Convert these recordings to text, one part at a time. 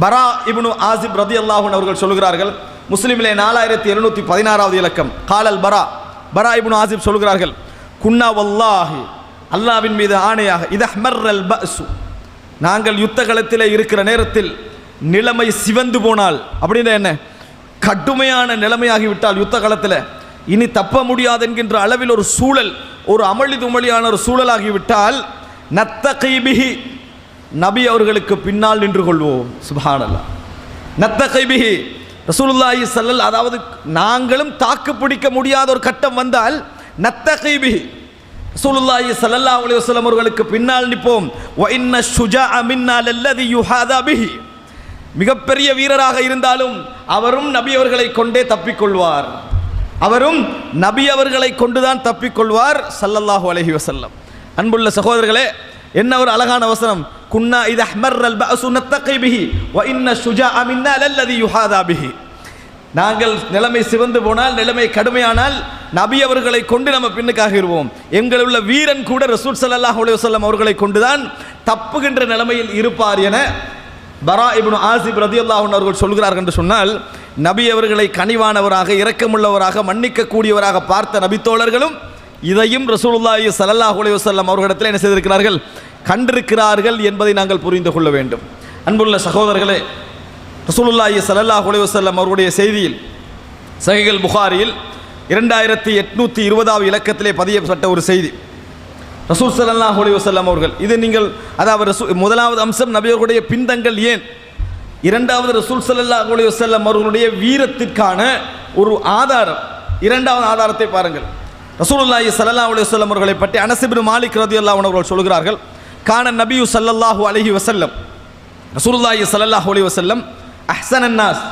பரா இப்னு ஆசிப் ரலியல்லாஹு அன்ஹு அவர்கள் சொல்கிறார்கள், முஸ்லிமிலே 4716வது இலக்கம். காலல் பரா இப்னு ஆசிப் சொல்கிறார்கள், குன்னா வல்லாஹி, அல்லாஹ்வின் மீது ஆணையாக, இதஹ்மர்ரல் பஅசு, நாங்கள் யுத்த களத்திலே இருக்கிற நேரத்தில் நிலைமை சிவந்து போனால், அப்படின்னா என்ன, கடுமையான நிலைமையாகிவிட்டால் யுத்த களத்தில் இனி தப்ப முடியாது என்கின்ற அளவில் ஒரு சூழல், ஒரு அமளி துமளியான ஒரு சூழலாகிவிட்டால், நத்தகி பிஹி, நபி அவர்களுக்கு பின்னால் நின்று கொள்வோம். சுப்ஹானல்லாஹ். நத்தகி பிஹி, ரசூலுல்லாஹி ஸல்லல்லாஹு, அதாவது நாங்களும் தாக்கு பிடிக்க முடியாத ஒரு கட்டம் வந்தால் நத்தகி பிஹி, ரசூலுல்லாஹி ஸல்லல்லாஹு அலைஹி வஸல்லம் அவர்களுக்கு பின்னால் நிற்போம். வ இன்ன ஷுஜாஅ மின்னா லல்லதி யுஹாதா பிஹி, மிகப்பெரிய வீரராக இருந்தாலும் அவரும் நபி அவர்களை கொண்டே தப்பிக்கொள்வார், அவரும் நபி அவர்களை கொண்டுதான் தப்பிக்கொள்வார் ஸல்லல்லாஹு அலைஹி வஸல்லம். அன்புள்ள சகோதரர்களே, என்ன ஒரு அழகான வசனம். குன்னா இதஹ்மர்ரல் பஅசு நத்தகி பிஹி வ இன்ன ஷுஜாஅ மின்னா லல்லதி யுஹாதா பிஹி, நாங்கள் நிலைமை சிவந்து போனால், நிலைமை கடுமையானால் நபி அவர்களை கொண்டு நம்ம பின்னுக்காகிடுவோம். எங்கள் உள்ள வீரன் கூட ரசூல் ஸல்லல்லாஹு அலைஹி வஸல்லம் அவர்களை கொண்டுதான் தப்புகின்ற நிலைமையில் இருப்பார் என பரா இப்னு ஆசிப் ரலியல்லாஹு அன்ஹு அவர்கள் சொல்கிறார்கள் என்று சொன்னால், நபி அவர்களை கனிவானவராக, இரக்கமுள்ளவராக, மன்னிக்க கூடியவராக பார்த்த நபித்தோழர்களும் இதையும் ரசூலுல்லாஹி ஸல்லல்லாஹு அலைஹி வஸல்லம் அவர்களிடத்தில் என்ன செய்திருக்கிறார்கள், கண்டிருக்கிறார்கள் என்பதை நாங்கள் புரிந்து கொள்ள வேண்டும். அன்புள்ள சகோதரர்களே, ரசூலுல்லாஹி ஸல்லல்லாஹு அலைஹி வஸல்லம் அவருடைய செய்தியில் சஹீஹுல் புகாரியில் 2820வது இலக்கத்திலே பதியப்பட்ட ஒரு செய்தி. ரசூல் ஸல்லல்லாஹு அலைஹி வஸல்லம் அவர்கள், இது நீங்கள், அதாவது முதலாவது அம்சம் நபி அவர்களுடைய பின்தங்கள் ஏன், இரண்டாவது ரசூல் ஸல்லல்லாஹு அலைஹி வஸல்லம் அவர்களுடைய வீரத்திற்கான ஒரு ஆதாரம். இரண்டாவது ஆதாரத்தை பாருங்கள். ரசூலுல்லாஹி ஸல்லல்லாஹு அலைஹி வஸல்லம் அவர்களை பற்றி அனஸ் இப்னு மாலிக் ரலியல்லாஹு அன்ஹு அவர்கள் சொல்கிறார்கள், கான நபியு ஸல்லல்லாஹு அலைஹி வஸல்லம், ரசூலுல்லாஹி ஸல்லல்லாஹு அலைஹி வஸல்லம் அஹ்ஸனன் நாஸ்,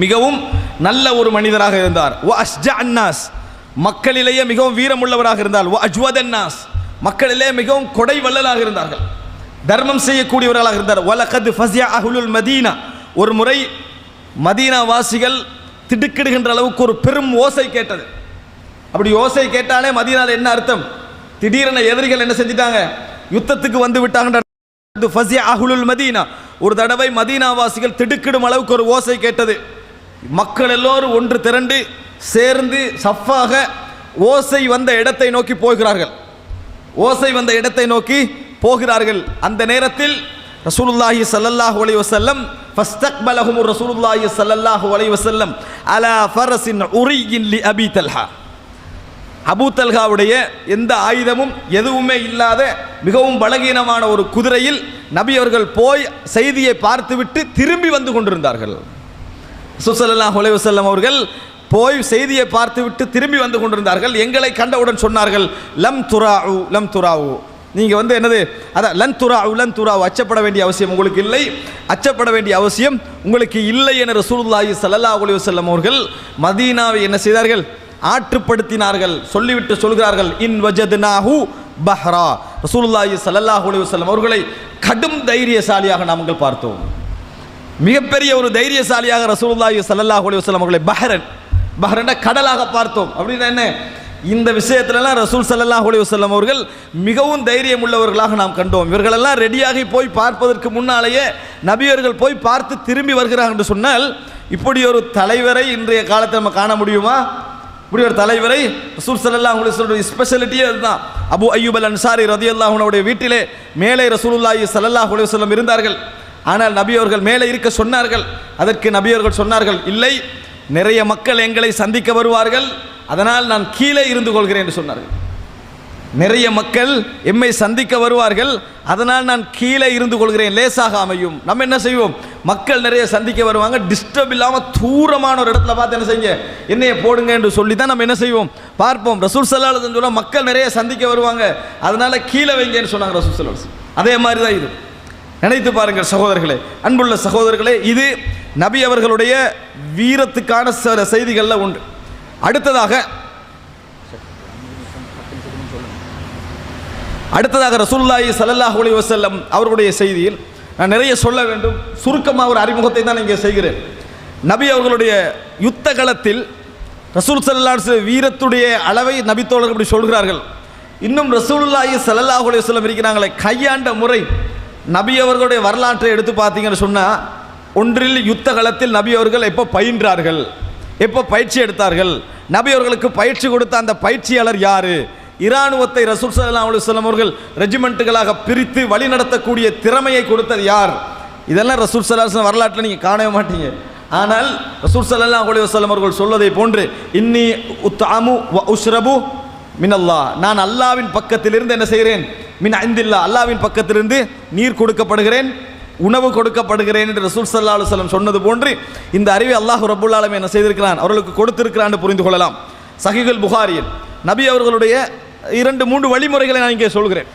மிகவும் நல்ல ஒரு மனிதராக இருந்தார். வ அஷ்ஜஅன் நாஸ், மக்களிலேயே மிகவும் வீரமுள்ளவராக இருந்தார். வ அஜ்வதன் நாஸ், மக்களிலே மிகவும் கொடை வள்ளலாக இருந்தார்கள், தர்மம் செய்யக்கூடியவர்களாக இருந்தார். வலகத் ஃபஸிஅ அஹ்லுல் மதீனா, ஒரு முறை மதீனா வாசிகள் திடுக்கிடுகின்ற அளவுக்கு ஒரு பெரும் ஓசை கேட்டது. அப்படி ஓசை கேட்டாலே மதீனாவில் என்ன அர்த்தம், திடீரென எதிரிகள் என்ன செஞ்சிட்டாங்க, யுத்தத்துக்கு வந்து விட்டாங்க. ஃபஸிஅ அஹ்லுல் மதீனா, ஒரு தடவை மதீனா வாசிகள் திடுக்கிடும் அளவுக்கு ஒரு ஓசை கேட்டது. மக்கள் எல்லோரும் ஒன்று திரண்டு சேர்ந்து சஃபாக ஓசை வந்த இடத்தை நோக்கி போகிறார்கள், ஓசை வந்த இடத்தை நோக்கி போகிறார்கள். அந்த நேரத்தில் ரசூலுல்லாஹி ஸல்லல்லாஹு அலைஹி வஸல்லம் ஃபஸ்தக்பலஹும் ரசூலுல்லாஹி ஸல்லல்லாஹு அலைஹி வஸல்லம் அலா ஃபரஸின் உரியின் லி அபி தல்ஹா, அபூ தல்ஹாவுடைய எந்த ஆயுதமும் எதுவுமே இல்லாத மிகவும் பலகீனமான ஒரு குதிரையில் நபி அவர்கள் போய் செய்தியை பார்த்துவிட்டு திரும்பி வந்து கொண்டிருந்தார்கள். ஸல்லல்லாஹு அலைஹி வஸல்லம் அவர்கள் போய் செய்தியை பார்த்துவிட்டு திரும்பி வந்து கொண்டிருந்தார்கள். எங்களை கண்டவுடன் சொன்னார்கள், லம் துராஉ லம் துராஉ, நீங்கள் வந்து என்னது, அதான் லன் துராஉ லன் துராஉ, அச்சப்பட வேண்டிய அவசியம் உங்களுக்கு இல்லை, அச்சப்பட வேண்டிய அவசியம் உங்களுக்கு இல்லை என ரசூலுல்லாஹி ஸல்லல்லாஹு அலைஹி வஸல்லம் அவர்கள் மதீனாவை என்ன செய்தார்கள், ஆற்றுப்படுத்தினார்கள். சொல்லிவிட்டு சொல்கிறார்கள், இன் வஜத்னாஹு பஹ்ரா, ரசூலுல்லாஹி ஸல்லல்லாஹு அலைஹி வஸல்லம் அவர்களை கடும் தைரியசாலியாக நாங்கள் பார்த்தோம். மிகப்பெரிய ஒரு தைரியசாலியாக ரசூலுல்லாஹி ஸல்லல்லாஹு அலைஹி வஸல்லம் அவர்களை பஹ்ரன கடலாக பார்த்தோம். அப்படின்னா என்ன, இந்த விஷயத்திலலாம் ரசூல் ஸல்லல்லாஹு அலைஹி வஸல்லம் அவர்கள் மிகவும் தைரியம் உள்ளவர்களாக நாம் கண்டோம். இவர்களெல்லாம் ரெடியாகி போய் பார்ப்பதற்கு முன்னாலேயே நபியர்கள் போய் பார்த்து திரும்பி வருகிறார்கள் என்று சொன்னால், இப்படி ஒரு தலைவரை இன்றைய காலத்தை நம்ம காண முடியுமா? இப்படி ஒரு தலைவரை, ரசூல் ஸல்லல்லாஹு அலைஹி வஸல்லம் ஸ்பெஷாலிட்டியே அதுதான். அபு அய்யூப் அல் அன்சாரி ரலியல்லாஹு அன்ஹுடைய வீட்டிலே மேலே ரசூலுல்லாஹி ஸல்லல்லாஹு அலைஹி வஸல்லம் இருந்தார்கள். ஆனால் நபி அவர்கள் மேலே இருக்க சொன்னார்கள். அதற்கு நபி அவர்கள் சொன்னார்கள், இல்லை, நிறைய மக்கள் எங்களை சந்திக்க வருவார்கள், அதனால் நான் கீழே இருந்து கொள்கிறேன் என்று சொன்னார்கள். நிறைய மக்கள் எம்மை சந்திக்க வருவார்கள், அதனால் நான் கீழே இருந்து கொள்கிறேன், லேசாக அமையும். நம்ம என்ன செய்வோம், மக்கள் நிறைய சந்திக்க வருவாங்க, டிஸ்டர்ப் இல்லாமல் தூரமான ஒரு இடத்துல பார்த்து என்ன செய்யுங்க, என்னைய போடுங்க என்று சொல்லி தான் நம்ம என்ன செய்வோம், பார்ப்போம். ரசூல் ஸல்லல்லாஹு அலைஹி வஸல்லம் மக்கள் நிறைய சந்திக்க வருவாங்க, அதனால கீழே வைங்கன்னு சொன்னாங்க ரசூல் ஸல்லல்லாஹு அலைஹி வஸல்லம். அதே மாதிரி தான் இது. நினைத்து பாருங்கள் சகோதரர்களே, அன்புள்ள சகோதரர்களே, இது நபி அவர்களுடைய வீரத்துக்கான சில செய்திகளில் உண்டு. அடுத்ததாக ரசூலுல்லாஹி ஸல்லல்லாஹு அலைஹி வஸல்லம் அவர்களுடைய செய்தியில் நான் நிறைய சொல்ல வேண்டும், சுருக்கமாக ஒரு அறிமுகத்தை தான் இங்கே செய்கிறேன். நபி அவர்களுடைய யுத்த களத்தில் ரசூல் ஸல்லல்லாஹு அலைஹி வஸல்லம் வீரத்துடைய அளவை நபித்தோழர்கள் இப்படி சொல்கிறார்கள். இன்னும் ரசூலுல்லாஹி ஸல்லல்லாஹு அலைஹி வஸல்லம் இருக்கிறாங்களே, கையாண்ட முறை, நபி அவர்களுடைய வரலாற்றை எடுத்து பார்த்தீங்கன்னு சொன்னால், ஒன்றில் யுத்த களத்தில் நபி அவர்கள் எப்போ பயின்றார்கள், எப்போ பயிற்சி எடுத்தார்கள், நபி அவர்களுக்கு பயிற்சி கொடுத்த அந்த பயிற்சியாளர் யார், இராணுவத்தை ரசூல் ஸல்லல்லாஹு அலைஹி வஸல்லம் அவர்கள் ரெஜிமெண்ட்டுகளாக பிரித்து வழிநடத்தக்கூடிய திறமையை கொடுத்தது யார், இதெல்லாம் ரசூல் ஸல்லல்லாஹு அலைஹி வஸல்லம் வரலாற்றில் நீங்கள் காணவே மாட்டீங்க. ஆனால் ரசூல் ஸல்லல்லாஹு அலைஹி வஸல்லம் அவர்கள் சொல்வதை போன்று, இன்னி உத்அமு வ உஷ்ரபு மினல்லாஹ், நான் அல்லாஹ்வின் பக்கத்திலிருந்து என்ன செய்கிறேன், மின் இந்தில்லாஹ், அல்லாஹ்வின் பக்கத்திலிருந்து நீர் கொடுக்கப்படுகிறேன், உணவு கொடுக்கப்படுகிறேன் என்று ரசூல் ஸல்லல்லாஹு அலைஹி வஸல்லம் சொன்னது போன்று இந்த அறிவை அல்லாஹ் ரப்பல் ஆலமீன் என்ன செய்திருக்கிறான், அவர்களுக்கு கொடுத்திருக்கிறான் என்று புரிந்து கொள்ளலாம். சஹீஹுல் புகாரியில் நபி அவர்களுடைய 2-3 வழிமுறைகளை நான் இங்கே சொல்கிறேன்.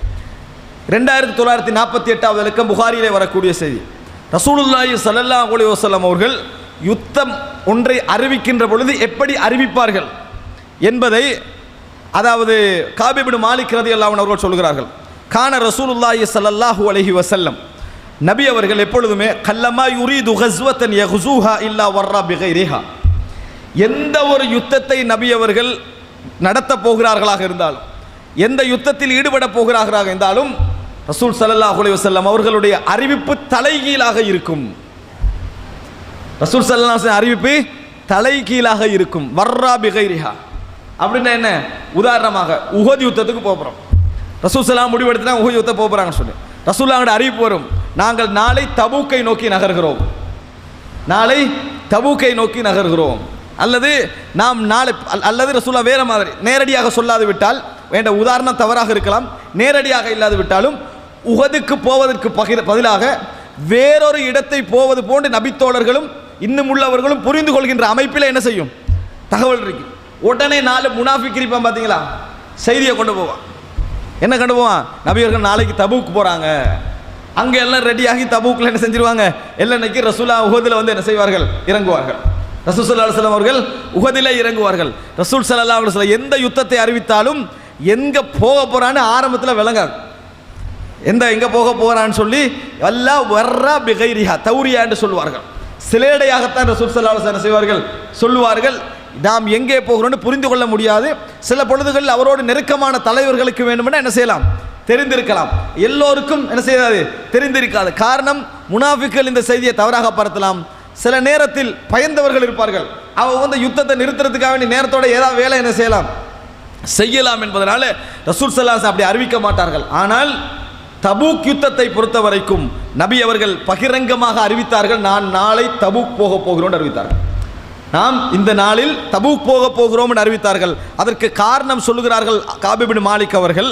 2948வது இலக்கம் புகாரியிலே வரக்கூடிய செய்தி. ரசூலுல்லாஹி ஸல்லல்லாஹு அலைஹி வஸல்லம் அவர்கள் யுத்தம் ஒன்றை அறிவிக்கின்ற பொழுது எப்படி அறிவிப்பார்கள் என்பதை, அதாவது காப் இப்னு மாலிக் ரலியல்லாஹு அன்ஹு அவர்கள் சொல்கிறார்கள். கான ரசூலுல்லாஹி ஸல்லல்லாஹு அலைஹி வஸல்லம், நபி அவர்கள் எப்பொழுதுமே கல்லமா யுரீது கஸ்வத்தன் யகுஸூஹா இல்லா வர்ரா பிகைரிஹா, எந்த ஒரு யுத்தத்தை நபி அவர்கள் நடத்த போகிறார்களாக இருந்தாலும், எந்த யுத்தத்தில் ஈடுபட போகிறார்களாக இருந்தாலும், ரசூல் ஸல்லல்லாஹு அலைஹி வஸல்லம் அவர்களுடைய அறிவிப்பு தலைகீழாக இருக்கும். ரசூல் ஸல்லல்லாஹு அலைஹி வஸல்லம் அறிவிப்பு தலைகீழாக இருக்கும். வர்ரா பிகைரிஹா அப்படின்னா என்ன? உதாரணமாக உஹது யுத்தத்துக்கு போகிறோம், ரசூல் ஸல்லல்லாஹு முடிவெடுத்துனா உஹது யுத்தம் போகிறாங்கன்னு சொல்லி ரசூலுல்லாஹ்வோட அறிவிப்பு வரும், நாங்கள் நாளை தபூக்கை நோக்கி நகர்கிறோம், நாளை தபூக்கை நோக்கி நகர்கிறோம். அல்லது நாம் நாளை, அல்லது ரசூலுல்லாஹ் வேற மாதிரி நேரடியாக சொல்லாது விட்டால், வேண்ட உதாரணம் தவறாக இருக்கலாம், நேரடியாக இல்லாது விட்டாலும் உஹதுக்கு போவதற்கு பதிலாக வேறொரு இடத்தை போவது போன்று நபித்தோழர்களும் இன்னும் உள்ளவர்களும் புரிந்து கொள்கின்ற அமைப்பில் என்ன செய்யும், தகவல் இருக்கு. உடனே 4 முனாஃபிக் இருப்பான் பார்த்தீங்களா, செய்தியை கொண்டு போவான். என்ன கொண்டு போவான், நபியர்கள் நாளைக்கு தபூக்கு போகிறாங்க, அங்கே எல்லாம் ரெடியாகி தபூக்கில் என்ன செஞ்சிருவாங்க, எல்லாம் இன்னைக்கு ரசூலுல்லாஹ் உஹதில் வந்து என்ன செய்வார்கள், இறங்குவார்கள். ரசூல் ஸல்லல்லாஹு அலைஹி வஸல்லம் அவர்கள் உஹதிலே இறங்குவார்கள். ரசூல் ஸல்லல்லாஹு அலைஹி வஸல்லம் எந்த யுத்தத்தை அறிவித்தாலும் எங்கே போக போகிறான்னு ஆரம்பத்தில் விளங்காது, எங்கே போக போகிறான்னு சொல்லி எல்லாம் வர்றா பிகைரிஹா தௌரியா என்று சொல்லுவார்கள். சிலேடையாகத்தான் ரசூல் ஸல்லல்லாஹு அலைஹி வஸல்லம் செய்வார்கள், சொல்லுவார்கள். நாம் எங்கே போகிறோன்னு புரிந்து கொள்ள முடியாது. சில பொழுதுகளில் அவரோடு நெருக்கமான தலைவர்களுக்கு வேண்டுமென என்ன செய்யலாம், தெரிந்திருக்கலாம். எல்லோருக்கும் என்ன செய்யாது, தெரிந்திருக்காது. காரணம், முனாஃபிக்குகள் இந்த செய்தியை தவறாக பரத்தலாம். சில நேரத்தில் பயந்தவர்கள் இருப்பார்கள், அவங்க வந்து யுத்தத்தை நிறுத்துறதுக்காக வேண்டிய நேரத்தோட ஏதாவது வேலை என்ன செய்யலாம், செய்யலாம் என்பதனால ரசூல் ஸல்லல்லாஹு அலைஹி வஸல்லம் அப்படி அறிவிக்க மாட்டார்கள். ஆனால் தபூக் யுத்தத்தை பொறுத்த வரைக்கும் நபி அவர்கள் பகிரங்கமாக அறிவித்தார்கள், நான் நாளை தபூக் போக போகிறோம் அறிவித்தார்கள். நாம் இந்த நாளில் தபூக் போக போகிறோம் என்று அறிவித்தார்கள். அதற்கு காரணம் சொல்லுகிறார்கள் காப் இப்னு மாலிக் அவர்கள்.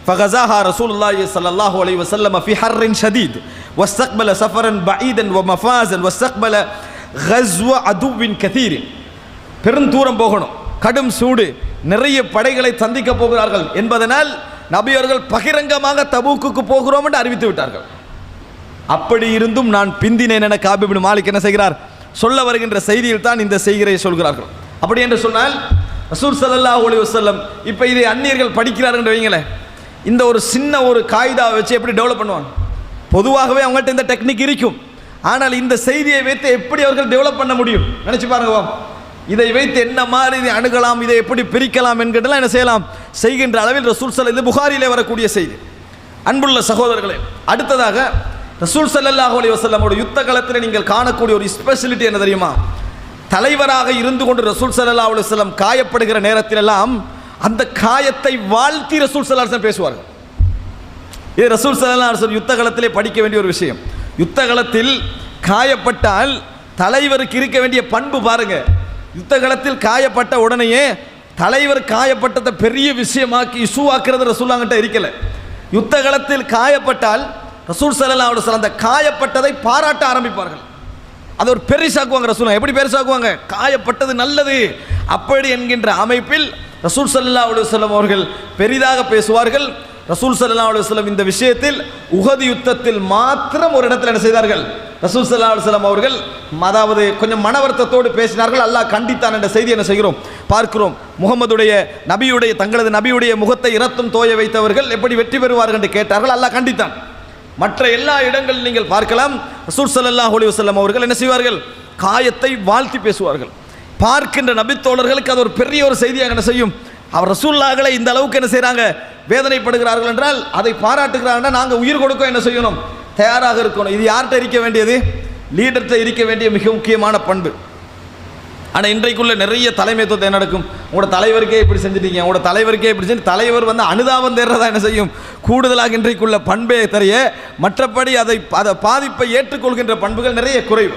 ஃபகஸாஹா ரசூலுல்லாஹி ஸல்லல்லாஹு அலைஹி வஸல்லம் ஃபி ஹர்ரின் ஷதீத் வஸ்தக்பல சஃபரன் பஈதன் வமஃபாஸன் வஸ்தக்பல கஸ்வ அதுவின் கதீர். பெருந்தூரம் போகணும், கடும் சூடு, நிறைய படைகளை சந்திக்க போகிறார்கள் என்பதனால் நபி அவர்கள் பகிரங்கமாக தபூக்குக்கு போகிறோம் என்று அறிவித்து விட்டார்கள். அப்படி இருந்தும் நான் பிந்தினேன் என காப் இப்னு மாலிக் என்ன செய்கிறார், சொல்ல வருகின்ற செய்தியில் தான் இந்த செய்தியை சொல்கிறார்கள். அப்படி என்று சொன்னால் ரசூல் ஸல்லல்லாஹு அலைஹி வஸல்லம் இப்போ இதை அந்நியர்கள் படிக்கிறார்கள் என்று வைங்களேன், இந்த ஒரு சின்ன ஒரு காயிதா வச்சு எப்படி டெவலப் பண்ணுவாங்க? பொதுவாகவே அவங்கள்ட்ட இந்த டெக்னிக் இருக்கும், ஆனால் இந்த செய்தியை வைத்து எப்படி அவர்கள் டெவலப் பண்ண முடியும் நினைச்சு பாருங்க. இதை வைத்து என்ன மாதிரி இதை அணுகலாம், இதை எப்படி பிரிக்கலாம் என்கிறதெல்லாம் என்ன செய்யலாம், செய்கின்ற அளவில் ரசூல் ஸல்லல்லாஹு, இது புகாரியிலே வரக்கூடிய செய்தி. அன்புள்ள சகோதரர்களே, அடுத்ததாக ரசூல் ஸல்லல்லாஹு அலைஹி வஸல்லம் யுத்த களத்தில் நீங்கள் காணக்கூடிய ஒரு ஸ்பெஷாலிட்டி என்ன தெரியுமா? தலைவராக இருந்து கொண்டு ரசூல் ஸல்லல்லாஹு அலைஹி வஸல்லம் காயப்படுகிற நேரத்திலெல்லாம் அந்த காயத்தை வாழ்த்தி ரசூல் ஸல்லல்லாஹு அலைஹி வஸல்லம் பேசுவார்கள். இது ரசூல் ஸல்லல்லாஹு அலைஹி வஸல்லம் யுத்த களத்திலே படிக்க வேண்டிய ஒரு விஷயம். யுத்த களத்தில் காயப்பட்டால் தலைவருக்கு இருக்க வேண்டிய பண்பு பாருங்க. யுத்த களத்தில் காயப்பட்ட உடனேயே தலைவர் காயப்பட்டதை பெரிய விஷயமாக்கி இசுவாக்குறது ரசூலுல்லாஹ்கிட்ட இருக்கல. யுத்த களத்தில் காயப்பட்டால் ரசூல் ஸல்லல்லாஹு அலைஹி வஸல்லம் அந்த காயப்பட்டதை பாராட்ட ஆரம்பிப்பார்கள். அது ஒரு பெரிசாக்குவாங்க. ரசூலுல்லாஹ் எப்படி பெரிசாக்குவாங்க, காயப்பட்டது நல்லது அப்படி என்கின்ற அமைப்பில் ரசூல் ஸல்லல்லாஹு அலைஹி வஸல்லம் அவர்கள் பெரிதாக பேசுவார்கள். ரசூல் ஸல்லல்லாஹு அலைஹி வஸல்லம் இந்த விஷயத்தில் உஹது யுத்தத்தில் மாத்திரம் ஒரு இடத்துல என்ன செய்தார்கள், ரசூல் ஸல்லல்லாஹு அலைஹி வஸல்லம் அவர்கள் அதாவது கொஞ்சம் மனவருத்தத்தோடு பேசினார்கள். அல்லாஹ் கண்டித்தான் என்ற செய்தி என்ன செய்கிறோம், பார்க்கிறோம். முகமதுடைய நபியுடைய தங்களது நபியுடைய முகத்தை இரத்தம் தோய வைத்தவர்கள் எப்படி வெற்றி பெறுவார்கள் என்று கேட்டார்கள், அல்லாஹ் கண்டித்தான். மற்ற எல்லா இடங்களில் நீங்கள் பார்க்கலாம் ரசூல் ஸல்லல்லாஹு அலைஹி வஸல்லம் அவர்கள் என்ன செய்வார்கள், காயத்தை வாழ்த்தி பேசுவார்கள். பார்க்கின்ற நபித்தோழர்களுக்கு அது ஒரு பெரிய ஒரு செய்தியாக என்ன செய்யும், அவர் ரசூலுல்லாஹ்களை இந்த அளவுக்கு என்ன செய்கிறாங்க, வேதனைப்படுகிறார்கள் என்றால் அதை பாராட்டுகிறார்கள். நாங்கள் உயிர் கொடுக்க என்ன செய்யணும், தயாராக இருக்கணும். இது யார்கிட்ட இருக்க வேண்டியது? லீடர்கிட்ட இருக்க வேண்டிய மிக முக்கியமான பண்பு. ஆனால் இன்றைக்குள்ள நிறைய தலைமைத்துவத்தை என்ன நடக்கும்? உங்களோட தலைவருக்கே இப்படி செஞ்சுட்டீங்க, உங்களோட தலைவருக்கே இப்படி செஞ்சு தலைவர் வந்து அனுதாபம் தேர்றதா என்ன செய்யும்? கூடுதலாக இன்றைக்குள்ள பண்பே தெரிய, மற்றபடி அதை பாதிப்பை ஏற்றுக்கொள்கின்ற பண்புகள் நிறைய குறைவு.